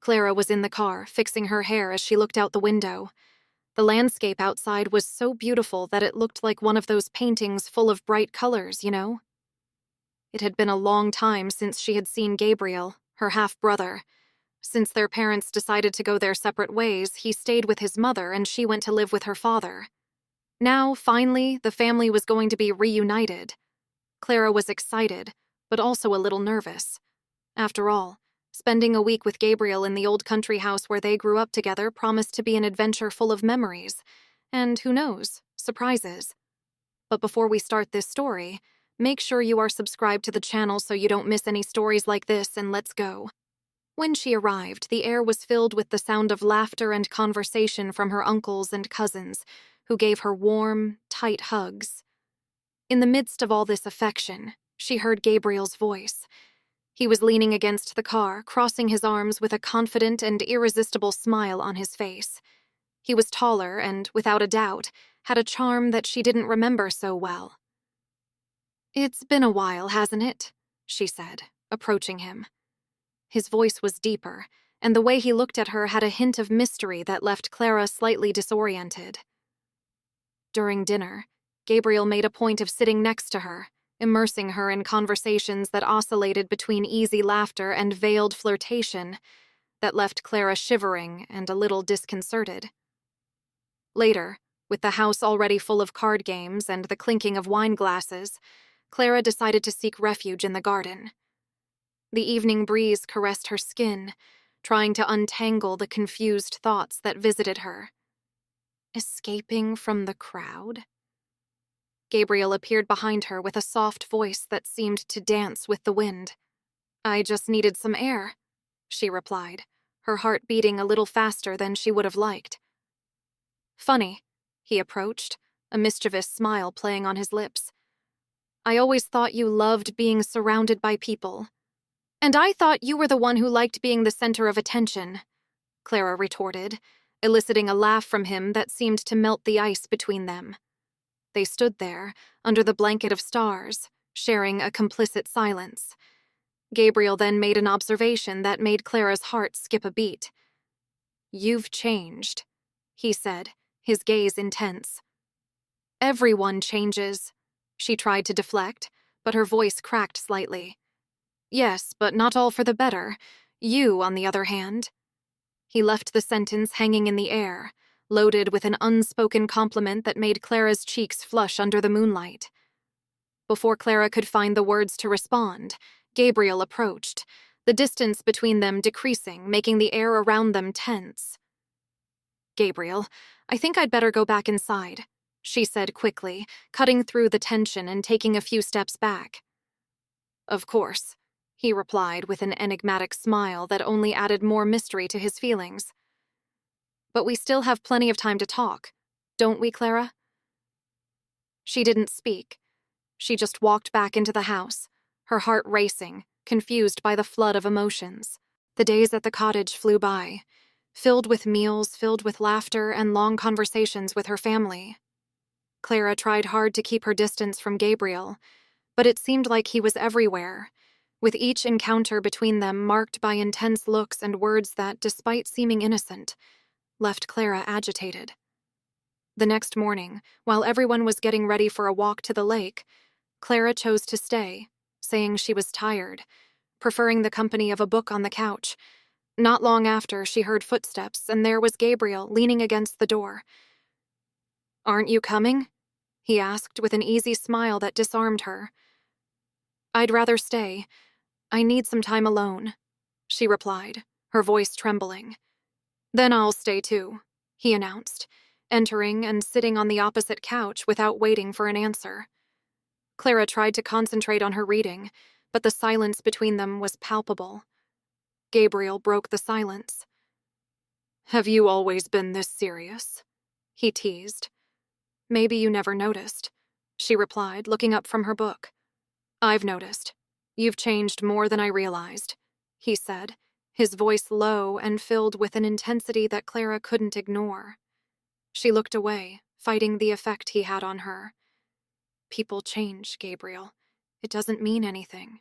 Clara was in the car, fixing her hair as she looked out the window. The landscape outside was so beautiful that it looked like one of those paintings full of bright colors, you know? It had been a long time since she had seen Gabriel, her half-brother. Since their parents decided to go their separate ways, he stayed with his mother and she went to live with her father. Now, finally, the family was going to be reunited. Clara was excited, but also a little nervous. After all, spending a week with Gabriel in the old country house where they grew up together promised to be an adventure full of memories. And who knows, surprises. But before we start this story, make sure you are subscribed to the channel so you don't miss any stories like this, and let's go. When she arrived, the air was filled with the sound of laughter and conversation from her uncles and cousins, who gave her warm, tight hugs. In the midst of all this affection, she heard Gabriel's voice. He was leaning against the car, crossing his arms with a confident and irresistible smile on his face. He was taller and, without a doubt, had a charm that she didn't remember so well. "It's been a while, hasn't it?" she said, approaching him. His voice was deeper, and the way he looked at her had a hint of mystery that left Clara slightly disoriented. During dinner, Gabriel made a point of sitting next to her, immersing her in conversations that oscillated between easy laughter and veiled flirtation that left Clara shivering and a little disconcerted. Later, with the house already full of card games and the clinking of wine glasses, Clara decided to seek refuge in the garden. The evening breeze caressed her skin, trying to untangle the confused thoughts that visited her. Escaping from the crowd? Gabriel appeared behind her with a soft voice that seemed to dance with the wind. "I just needed some air," she replied, her heart beating a little faster than she would have liked. "Funny," he approached, a mischievous smile playing on his lips. "I always thought you loved being surrounded by people." "And I thought you were the one who liked being the center of attention," Clara retorted, eliciting a laugh from him that seemed to melt the ice between them. They stood there, under the blanket of stars, sharing a complicit silence. Gabriel then made an observation that made Clara's heart skip a beat. "You've changed," he said, his gaze intense. "Everyone changes." She tried to deflect, but her voice cracked slightly. "Yes, but not all for the better. You, on the other hand." He left the sentence hanging in the air, loaded with an unspoken compliment that made Clara's cheeks flush under the moonlight. Before Clara could find the words to respond, Gabriel approached, the distance between them decreasing, making the air around them tense. "Gabriel, I think I'd better go back inside," she said quickly, cutting through the tension and taking a few steps back. "Of course," he replied with an enigmatic smile that only added more mystery to his feelings. "But we still have plenty of time to talk, don't we, Clara?" She didn't speak. She just walked back into the house, her heart racing, confused by the flood of emotions. The days at the cottage flew by, filled with meals, filled with laughter, and long conversations with her family. Clara tried hard to keep her distance from Gabriel, but it seemed like he was everywhere, with each encounter between them marked by intense looks and words that, despite seeming innocent, left Clara agitated. The next morning, while everyone was getting ready for a walk to the lake, Clara chose to stay, saying she was tired, preferring the company of a book on the couch. Not long after, she heard footsteps, and there was Gabriel leaning against the door. "Aren't you coming?" he asked with an easy smile that disarmed her. "I'd rather stay. I need some time alone," she replied, her voice trembling. "Then I'll stay too," he announced, entering and sitting on the opposite couch without waiting for an answer. Clara tried to concentrate on her reading, but the silence between them was palpable. Gabriel broke the silence. "Have you always been this serious?" he teased. "Maybe you never noticed," she replied, looking up from her book. "I've noticed. You've changed more than I realized," he said, his voice low and filled with an intensity that Clara couldn't ignore. She looked away, fighting the effect he had on her. "People change, Gabriel. It doesn't mean anything."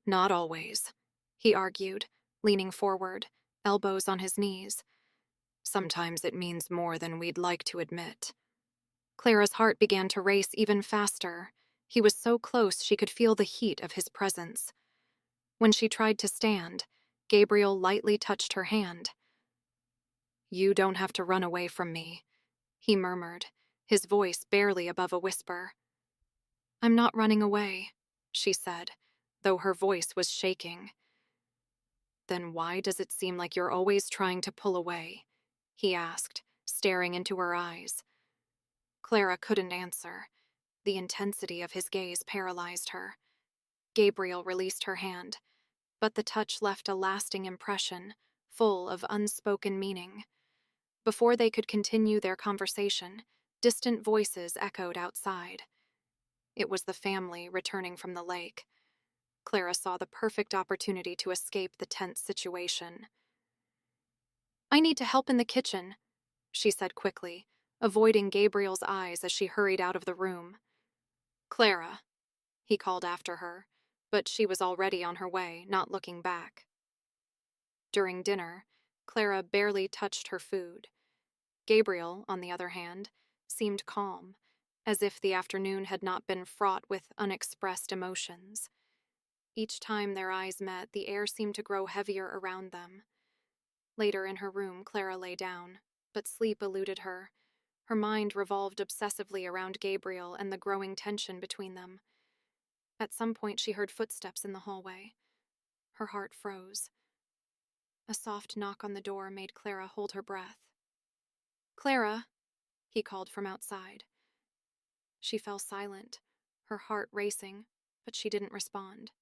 "Not always," he argued, leaning forward, elbows on his knees. Sometimes it means more than we'd like to admit. Clara's heart began to race even faster. He was so close she could feel the heat of his presence. When she tried to stand, Gabriel lightly touched her hand. "You don't have to run away from me," he murmured, his voice barely above a whisper. "I'm not running away," she said, though her voice was shaking. "Then why does it seem like you're always trying to pull away?" he asked, staring into her eyes. Clara couldn't answer. The intensity of his gaze paralyzed her. Gabriel released her hand, but the touch left a lasting impression, full of unspoken meaning. Before they could continue their conversation, distant voices echoed outside. It was the family returning from the lake. Clara saw the perfect opportunity to escape the tense situation. "I need to help in the kitchen," she said quickly, avoiding Gabriel's eyes as she hurried out of the room. "Clara," he called after her, but she was already on her way, not looking back. During dinner, Clara barely touched her food. Gabriel, on the other hand, seemed calm, as if the afternoon had not been fraught with unexpressed emotions. Each time their eyes met, the air seemed to grow heavier around them. Later in her room, Clara lay down, but sleep eluded her. Her mind revolved obsessively around Gabriel and the growing tension between them. At some point, she heard footsteps in the hallway. Her heart froze. A soft knock on the door made Clara hold her breath. "Clara," he called from outside. She fell silent, her heart racing, but she didn't respond.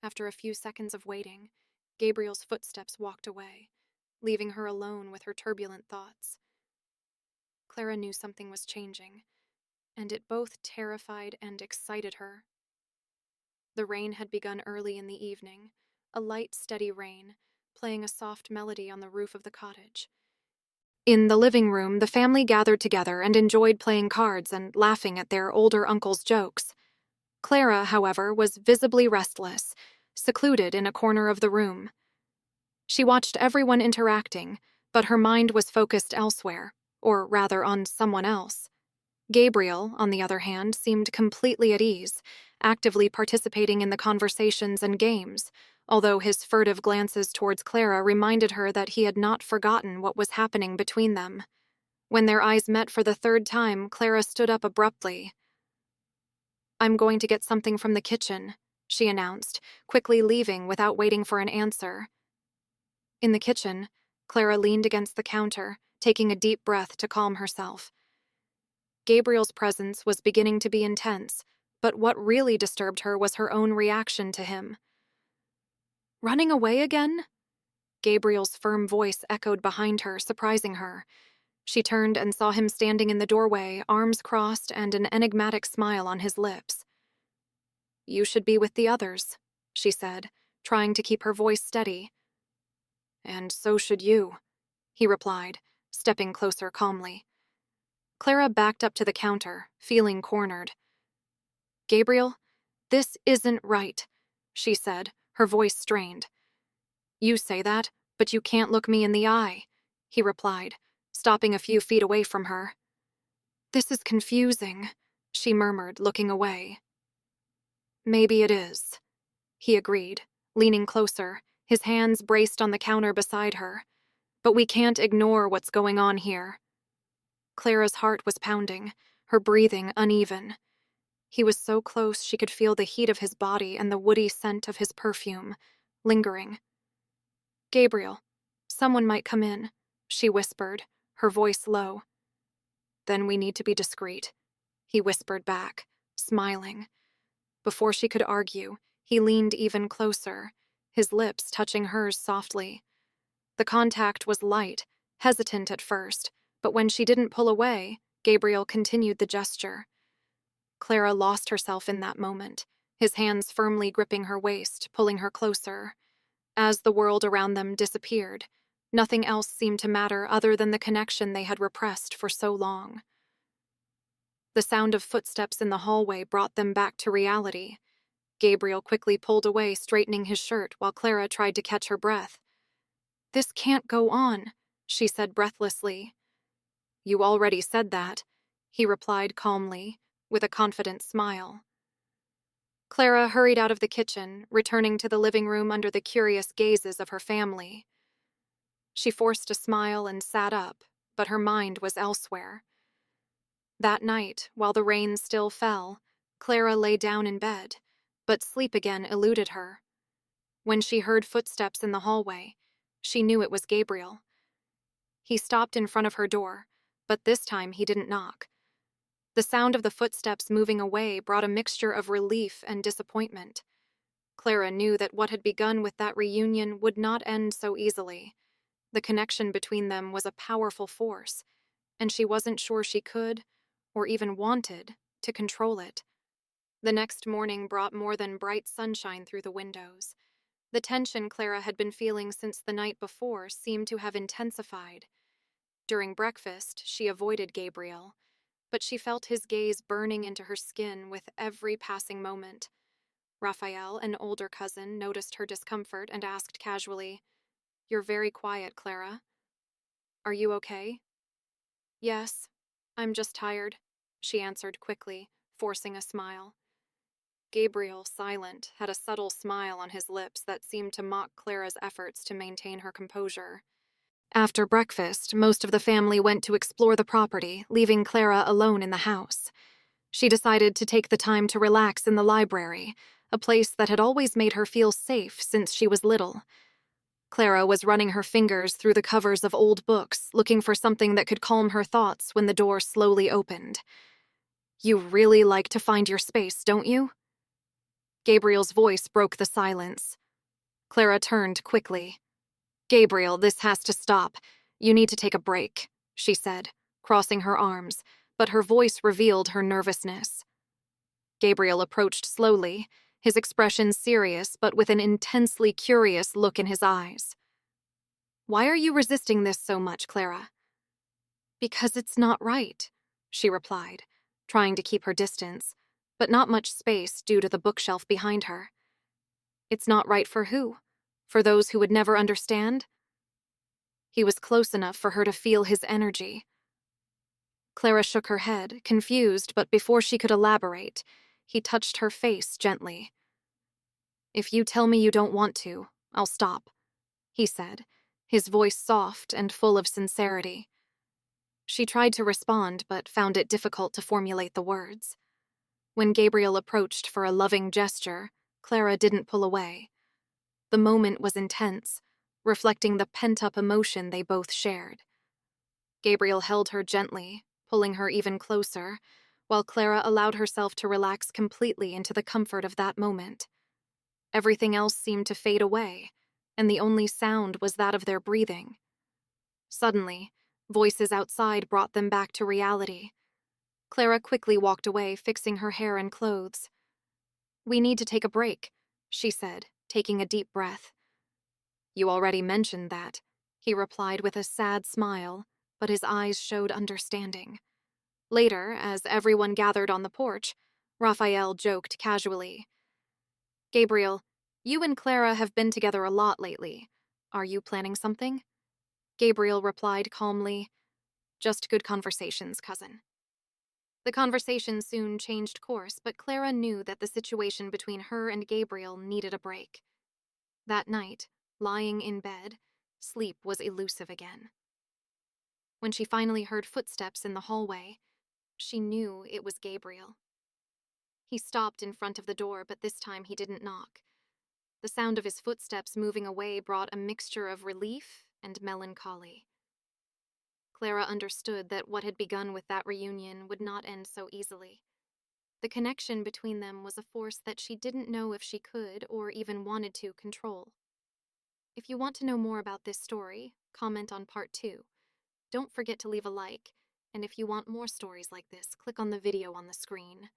After a few seconds of waiting, Gabriel's footsteps walked away, leaving her alone with her turbulent thoughts. Clara knew something was changing, and it both terrified and excited her. The rain had begun early in the evening, a light, steady rain, playing a soft melody on the roof of the cottage. In the living room, the family gathered together and enjoyed playing cards and laughing at their older uncle's jokes. Clara, however, was visibly restless, secluded in a corner of the room. She watched everyone interacting, but her mind was focused elsewhere, or rather on someone else. Gabriel, on the other hand, seemed completely at ease, actively participating in the conversations and games, although his furtive glances towards Clara reminded her that he had not forgotten what was happening between them. When their eyes met for the third time, Clara stood up abruptly. "I'm going to get something from the kitchen," she announced, quickly leaving without waiting for an answer. In the kitchen, Clara leaned against the counter, taking a deep breath to calm herself. Gabriel's presence was beginning to be intense, but what really disturbed her was her own reaction to him. "Running away again?" Gabriel's firm voice echoed behind her, surprising her. She turned and saw him standing in the doorway, arms crossed and an enigmatic smile on his lips. "You should be with the others," she said, trying to keep her voice steady. "And so should you," he replied, stepping closer calmly. Clara backed up to the counter, feeling cornered. "Gabriel, this isn't right," she said, her voice strained. "You say that, but you can't look me in the eye," he replied, stopping a few feet away from her. "This is confusing," she murmured, looking away. "Maybe it is," he agreed, leaning closer, his hands braced on the counter beside her. "But we can't ignore what's going on here." Clara's heart was pounding, her breathing uneven. He was so close she could feel the heat of his body and the woody scent of his perfume, lingering. "Gabriel, someone might come in," she whispered, her voice low. "Then we need to be discreet," he whispered back, smiling. Before she could argue, he leaned even closer, his lips touching hers softly. The contact was light, hesitant at first, but when she didn't pull away, Gabriel continued the gesture. Clara lost herself in that moment, his hands firmly gripping her waist, pulling her closer. As the world around them disappeared, nothing else seemed to matter other than the connection they had repressed for so long. The sound of footsteps in the hallway brought them back to reality. Gabriel quickly pulled away, straightening his shirt while Clara tried to catch her breath. "This can't go on," she said breathlessly. "You already said that," he replied calmly, with a confident smile. Clara hurried out of the kitchen, returning to the living room under the curious gazes of her family. She forced a smile and sat up, but her mind was elsewhere. That night, while the rain still fell, Clara lay down in bed, but sleep again eluded her. When she heard footsteps in the hallway, she knew it was Gabriel. He stopped in front of her door, but this time he didn't knock. The sound of the footsteps moving away brought a mixture of relief and disappointment. Clara knew that what had begun with that reunion would not end so easily. The connection between them was a powerful force, and she wasn't sure she could, or even wanted, to control it. The next morning brought more than bright sunshine through the windows. The tension Clara had been feeling since the night before seemed to have intensified. During breakfast, she avoided Gabriel, but she felt his gaze burning into her skin with every passing moment. Raphael, an older cousin, noticed her discomfort and asked casually, "You're very quiet, Clara. Are you okay?" "Yes, I'm just tired," she answered quickly, forcing a smile. Gabriel, silent, had a subtle smile on his lips that seemed to mock Clara's efforts to maintain her composure. After breakfast, most of the family went to explore the property, leaving Clara alone in the house. She decided to take the time to relax in the library, a place that had always made her feel safe since she was little. Clara was running her fingers through the covers of old books, looking for something that could calm her thoughts when the door slowly opened. "You really like to find your space, don't you?" Gabriel's voice broke the silence. Clara turned quickly. "Gabriel, this has to stop. You need to take a break," she said, crossing her arms, but her voice revealed her nervousness. Gabriel approached slowly, his expression serious but with an intensely curious look in his eyes. "Why are you resisting this so much, Clara?" "Because it's not right," she replied, trying to keep her distance, but not much space due to the bookshelf behind her. "It's not right for who? For those who would never understand?" He was close enough for her to feel his energy. Clara shook her head, confused, but before she could elaborate, he touched her face gently. "If you tell me you don't want to, I'll stop," he said, his voice soft and full of sincerity. She tried to respond, but found it difficult to formulate the words. When Gabriel approached for a loving gesture, Clara didn't pull away. The moment was intense, reflecting the pent-up emotion they both shared. Gabriel held her gently, pulling her even closer, while Clara allowed herself to relax completely into the comfort of that moment. Everything else seemed to fade away, and the only sound was that of their breathing. Suddenly, voices outside brought them back to reality. Clara quickly walked away, fixing her hair and clothes. "We need to take a break," she said, taking a deep breath. "You already mentioned that," he replied with a sad smile, but his eyes showed understanding. Later, as everyone gathered on the porch, Raphael joked casually, "Gabriel, you and Clara have been together a lot lately. Are you planning something?" Gabriel replied calmly, "Just good conversations, cousin." The conversation soon changed course, but Clara knew that the situation between her and Gabriel needed a break. That night, lying in bed, sleep was elusive again. When she finally heard footsteps in the hallway, she knew it was Gabriel. He stopped in front of the door, but this time he didn't knock. The sound of his footsteps moving away brought a mixture of relief and melancholy. Clara understood that what had begun with that reunion would not end so easily. The connection between them was a force that she didn't know if she could or even wanted to control. If you want to know more about this story, comment on part 2. Don't forget to leave a like, and if you want more stories like this, click on the video on the screen.